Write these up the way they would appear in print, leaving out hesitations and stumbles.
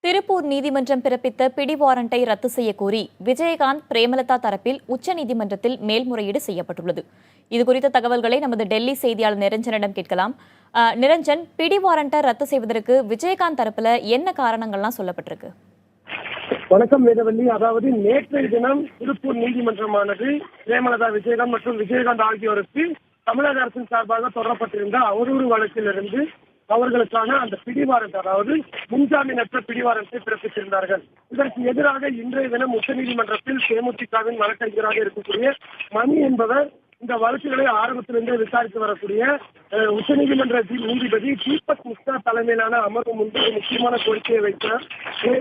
திருப்பூர் நீதிமன்றம் பிறப்பித்த பிடி வாரண்டை ரத்து செய்ய கோரி விஜயகாந்த் பிரேமலதா தரப்பில் உச்சநீதிமன்றத்தில் மேல்முறையீடு செய்யப்பட்டுள்ளது. இதுகுறித்த தகவல்களை நமது டெல்லி செய்தியாளர் நிரஞ்சனிடம் கேட்கலாம். நிரஞ்சன், பிடி வாரண்டை ரத்து செய்வதற்கு விஜயகாந்த் தரப்புல என்ன காரணங்கள்லாம் சொல்லப்பட்டிருக்கு? வணக்கம் வேதவல்லி. அதாவது நேற்றைய தினம் திருப்பூர் நீதிமன்றமானது பிரேமலதா, விஜயகாந்த் மற்றும் விஜயகாந்த் ஆகியோருக்கு தமிழக அரசின் சார்பாக தொடரப்பட்டிருந்த அவதூறு வழக்கிலிருந்து அவர்களுக்கான அந்த பிடிவாரண்ட், அதாவது முன்ஜாமீனற்ற பிடிவாரண்டை பிறப்பித்திருந்தார்கள். இதற்கு எதிராக இன்றைய தினம் உச்சநீதிமன்றத்தில் தேமுதிகவின் வழக்கறிஞராக இருக்கக்கூடிய மணி என்பவர் இந்த வழக்குகளை ஆரம்பத்திலிருந்தே விசாரித்து வரக்கூடிய உச்சநீதிமன்ற நீதிபதி தீபக் மிஸ்ரா தலைமையிலான அமர்வு முன்பு முக்கியமான கோரிக்கையை வைத்தார்.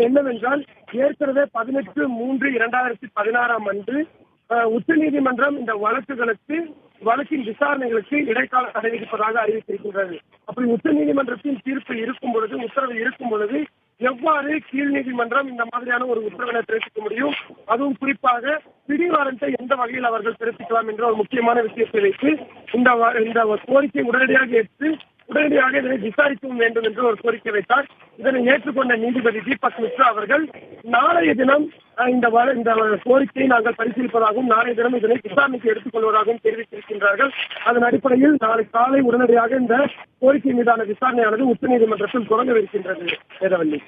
என்னவென்றால், ஏற்கனவே 18/3/2016 அன்று உச்சநீதிமன்றம் இந்த வழக்கின் விசாரணைகளுக்கு இடைக்கால தடை விதிப்பதாக அறிவித்திருக்கின்றது. அப்படி உச்சநீதிமன்றத்தின் தீர்ப்பு இருக்கும் பொழுது, உத்தரவு இருக்கும் பொழுது எவ்வாறு கீழ் நீதிமன்றம் இந்த மாதிரியான ஒரு உத்தரவினை பிறப்பிக்க முடியும்? அதுவும் குறிப்பாக பிடிவாரண்டை எந்த வகையில் அவர்கள் பிறப்பிக்கலாம் என்ற ஒரு முக்கியமான விஷயத்தை வைத்து இந்த கோரிக்கை உடனடியாக ஏற்று உடனடியாக இதனை விசாரிக்கவும் வேண்டும் என்று ஒரு கோரிக்கை வைத்தார். இதனை ஏற்றுக்கொண்ட நீதிபதி தீபக் மிஸ்ரா அவர்கள் நாளைய தினம் இந்த கோரிக்கையை நாங்கள் பரிசீலிப்பதாகவும் நாளைய தினம் இதனை விசாரணைக்கு எடுத்துக் கொள்வதாகவும் தெரிவித்திருக்கின்றார்கள். அதன் அடிப்படையில் நாளை காலை உடனடியாக இந்த கோரிக்கை மீதான விசாரணையானது உச்சநீதிமன்றத்தில் தொடங்கவிருக்கின்றது. வேதவல்லி.